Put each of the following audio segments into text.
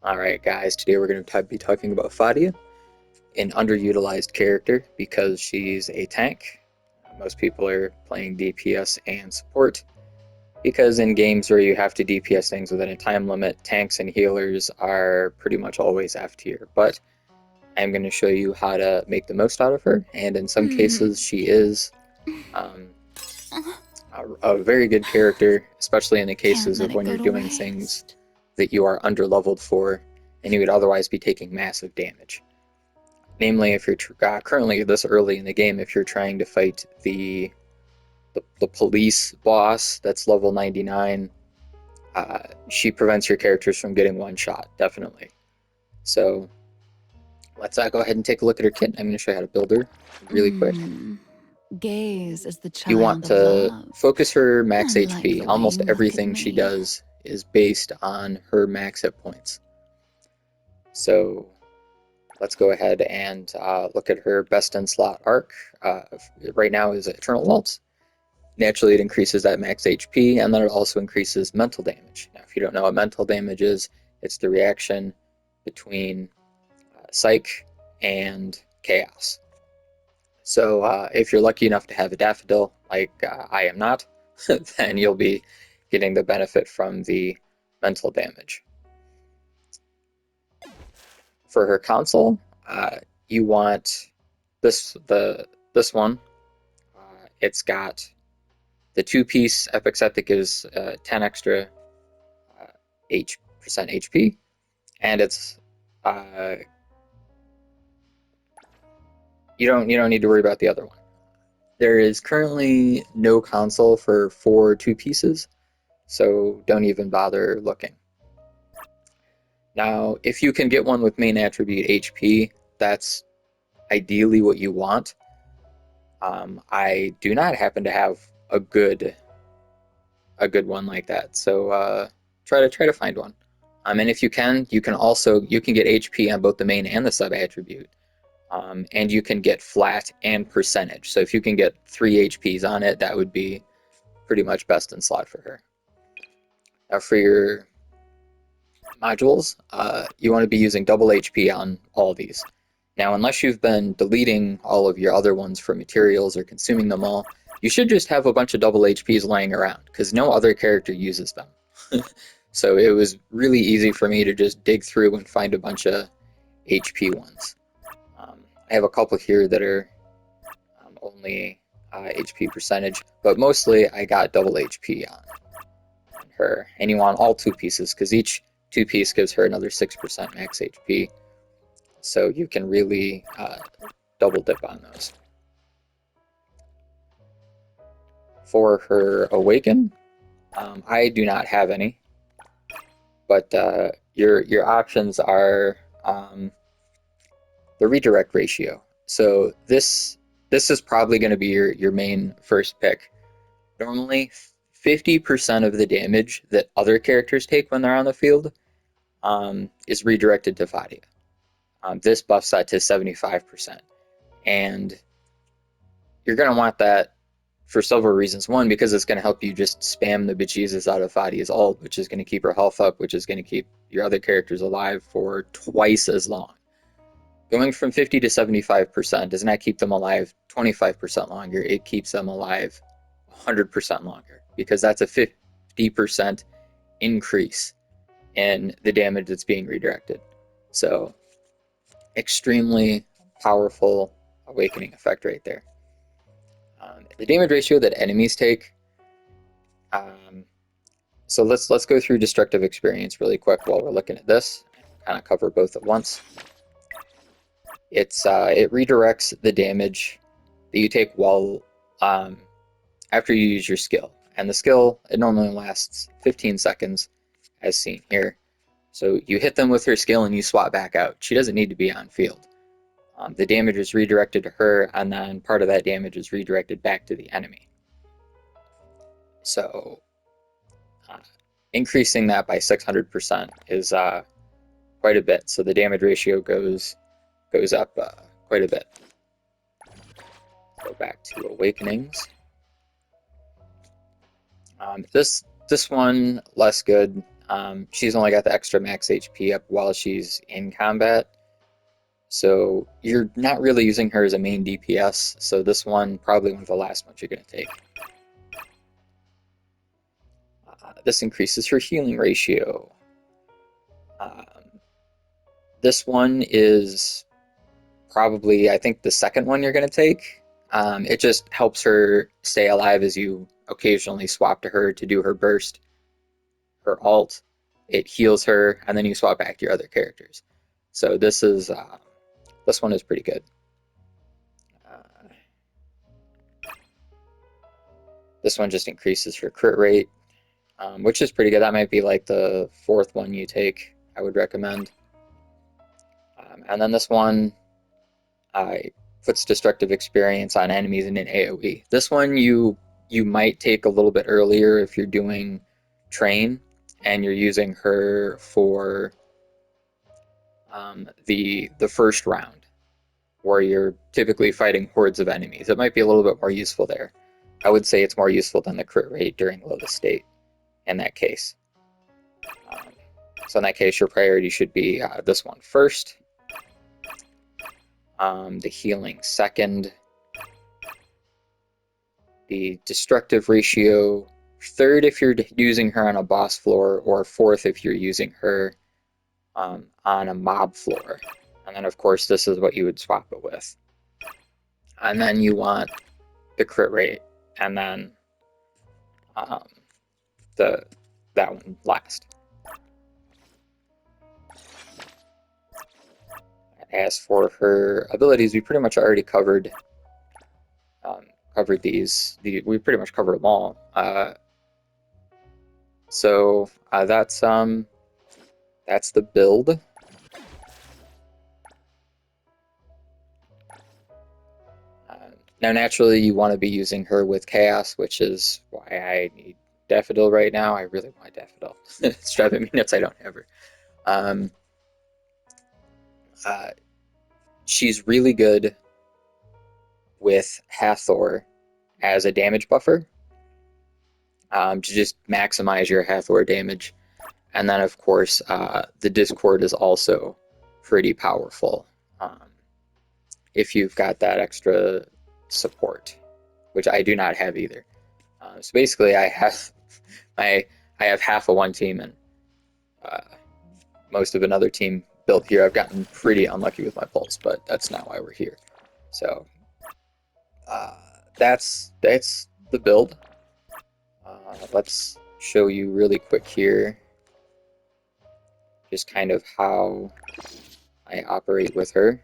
Alright guys, today we're going to be talking about Fadia, an underutilized character because she's a tank. Most people are playing DPS and support because in games where you have to DPS things within a time limit, tanks and healers are pretty much always F tier. But I'm going to show you how to make the most out of her, and in some cases she is um, a very good character, especially in the Can't cases let of it when go you're to doing things waste. that you are underleveled for and you would otherwise be taking massive damage. Namely, if you're currently this early in the game, if you're trying to fight the police boss that's level 99, she prevents your characters from getting one shot, definitely. So let's go ahead and take a look at her kit. I'm going to show you how to build her really quick. Gaze is the You want child of to love. focus her I max like HP. the way Almost you look at everything she me. does is based on her max hit points. So let's go ahead and look at her best in slot arc. Right now is Eternal Waltz. Naturally, it increases that max HP, and then it also increases mental damage. Now, if you don't know what mental damage is, it's the reaction between Psych and Chaos. So, if you're lucky enough to have a Daffodil, like I am not, then you'll be getting the benefit from the mental damage. For her console, you want this one. It's got the two-piece epic set that gives 10 extra percent HP, and it's uh, you don't need to worry about the other one. There is currently no console for 4 2 pieces, so don't even bother looking. Now, if you can get one with main attribute HP, that's ideally what you want. I do not happen to have a good one like that, so try to find one. And if you can also get HP on both the main and the sub attribute, and you can get flat and percentage. So if you can get 3 HPs on it, that would be pretty much best in slot for her. Now for your modules, you want to be using double HP on all these. Now, unless you've been deleting all of your other ones for materials or consuming them all, you should just have a bunch of double HPs laying around, because no other character uses them. So it was really easy for me to just dig through and find a bunch of HP ones. I have a couple here that are only HP percentage, but mostly I got double HP on her. And you want all 2 pieces, because each 2 piece gives her another 6% max HP. So you can really double dip on those. For her Awaken, I do not have any, but your options are the redirect ratio. So this is probably going to be your main first pick. Normally, 50% of the damage that other characters take when they're on the field is redirected to Fadia. This buffs that to 75%. And you're going to want that for several reasons. One, because it's going to help you just spam the bejesus out of Fadia's ult, which is going to keep her health up, which is going to keep your other characters alive for twice as long. Going from 50 to 75% does not keep them alive 25% longer. It keeps them alive 100% longer, because that's a 50% increase in the damage that's being redirected. So, extremely powerful awakening effect right there. The damage ratio that enemies take. So let's go through destructive experience really quick while we're looking at this. Kind of cover both at once. It redirects the damage that you take while after you use your skill, and the skill, it normally lasts 15 seconds, as seen here. So you hit them with her skill and you swap back out. She doesn't need to be on field. The damage is redirected to her, and then part of that damage is redirected back to the enemy. So increasing that by 600% is quite a bit. So the damage ratio goes up quite a bit. Go back to Awakenings. This one less good. She's only got the extra max HP up while she's in combat, so you're not really using her as a main DPS, so this one, probably one of the last ones you're going to take. This increases her healing ratio. This one is probably, I think, the second one you're going to take. It just helps her stay alive as you occasionally swap to her to do her burst, her alt. It heals her, and then you swap back to your other characters. So this one is pretty good. This one just increases her crit rate, which is pretty good. That might be like the fourth one you take, I would recommend. And then this one puts destructive experience on enemies in an AoE. This one you might take a little bit earlier if you're doing train and you're using her for the first round, where you're typically fighting hordes of enemies. It might be a little bit more useful there. I would say it's more useful than the crit rate during Lotus State in that case. So in that case, your priority should be this one first, the healing second, the destructive ratio third if you're using her on a boss floor, or fourth if you're using her on a mob floor. And then, of course, this is what you would swap it with. And then you want the crit rate, and then that one last. As for her abilities, we pretty much already covered these. We pretty much covered them all. So that's the build. Now, naturally, you want to be using her with Chaos, which is why I need Daffodil right now. I really want Daffodil. It's driving me nuts I don't have her. She's really good with Hathor as a damage buffer, to just maximize your Hathor damage. And then, of course, the Discord is also pretty powerful if you've got that extra support, which I do not have either. So basically, I have half of one team and most of another team built here. I've gotten pretty unlucky with my pulse, but that's not why we're here. So that's the build. Let's show you really quick here just kind of how I operate with her.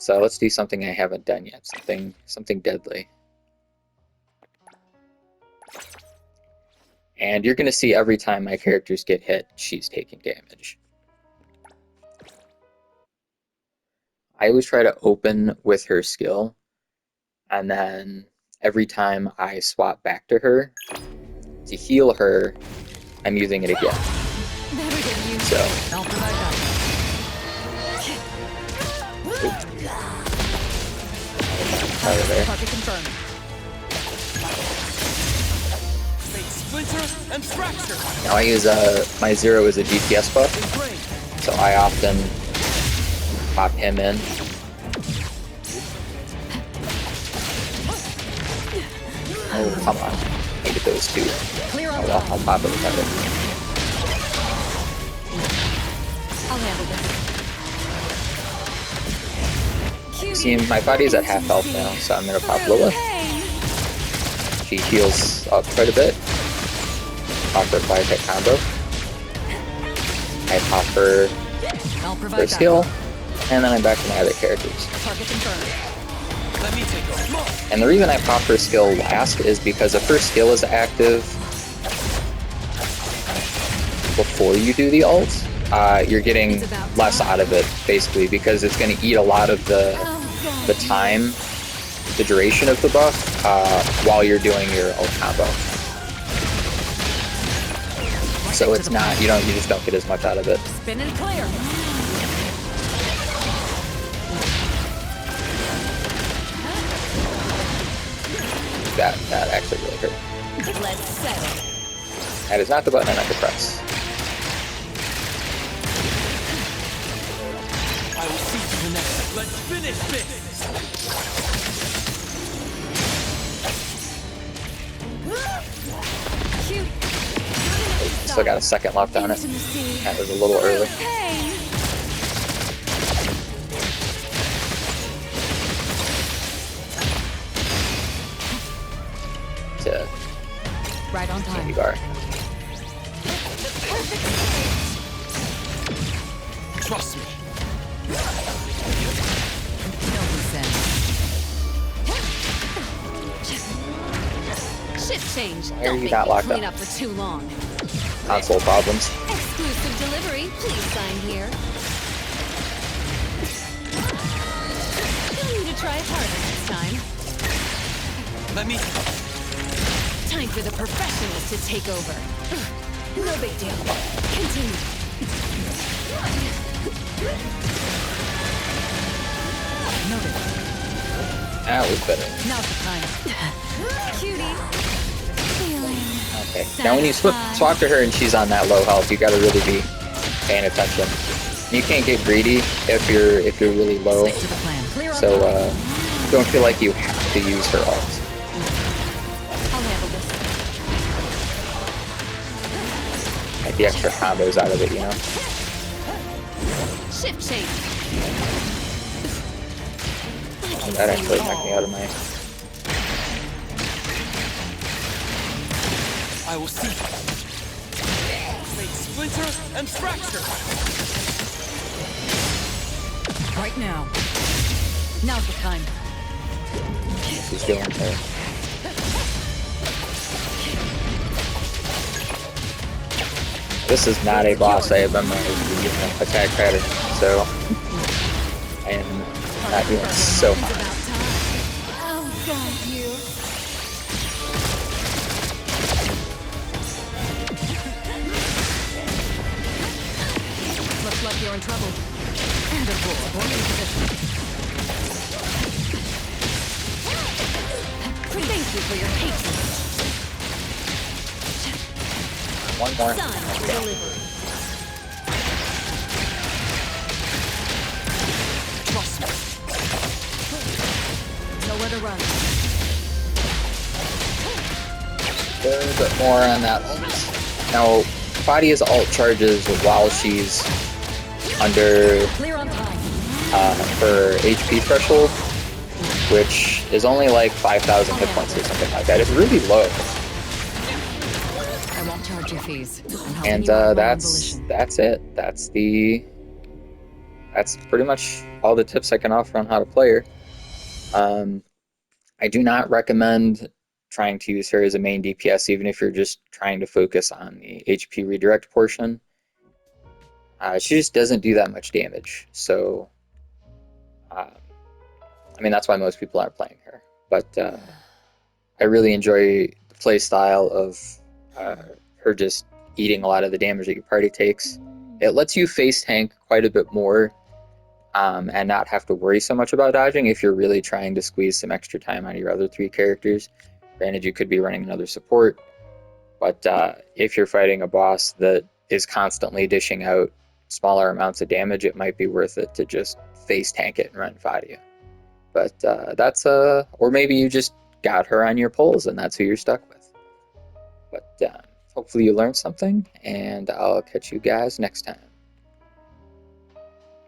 Let's do something I haven't done yet, something deadly. And you're going to see every time my characters get hit, she's taking damage. I always try to open with her skill, and then every time I swap back to her to heal her, I'm using it again. So. There. Now I use my Zero as a DPS buff, so I often pop him in. Oh, come on. Needed those two. Oh well, I'll pop it without it. I'll handle this. See, my body's at half health now, so I'm gonna pop Lilith. She heals up quite a bit. Pop her 5-hit combo. I pop her first heal, and then I'm back to my other characters. And the reason I pop her skill last is because if her skill is active before you do the ult, you're getting less out of it, basically, because it's going to eat a lot of the time, the duration of the buff, while you're doing your ult combo. So it's not, you just don't get as much out of it. Spin and clear. That actually really hurt. Let's settle. That is not the button I meant to press. I will see to the next. Let's finish this. Cute. Still got a second left on it. Intimacy. That was a little early. Pain. To Right on time. candy bar. Trust me. No consent. Shift change. Why are Don't you make not me locked clean up? up for too long. Console problems. Exclusive delivery. Please sign here. You'll need to try harder next time. Let me. Time for the professionals to take over. No big deal. Continue. Noted. That was better. Now's the time. Cutie. Feeling. Okay. Now when you swap to her and she's on that low health, you gotta really be paying attention. You can't get greedy if you're really low. Stick to the plan. Clear So on don't feel like you have to use her ult. I'll handle this. Get the extra combos out of it, you know? Shift change. That actually knocked me out of my... I will see. Make splinter and fracture. Right now. Now's the time. She's doing her. This is not a boss I have memorized the attack pattern, so I am not doing so It's hot. about time. I'll guide you. Looks like you're in trouble. And a bull. In position. Thank you for your patience. One more. Sign delivery. Trust me. Nowhere to run. A little bit more on that ult. Now, Fadia's ult charges while she's under Clear on time. her HP threshold, which is only like 5,000 hit points or something like that. It's really low. I won't charge your fees. I'm helping And you out of my own that's volition. it. That's pretty much all the tips I can offer on how to play her. I do not recommend trying to use her as a main DPS, even if you're just trying to focus on the HP redirect portion. She just doesn't do that much damage, so I mean that's why most people aren't playing her. But I really enjoy the play style of her just eating a lot of the damage that your party takes. It lets you face tank quite a bit more and not have to worry so much about dodging if you're really trying to squeeze some extra time out of your other three characters. Granted, you could be running another support, but if you're fighting a boss that is constantly dishing out smaller amounts of damage, it might be worth it to just face tank it and run Fadia. But that's or maybe you just got her on your pulls and that's who you're stuck with. But hopefully you learned something, and I'll catch you guys next time.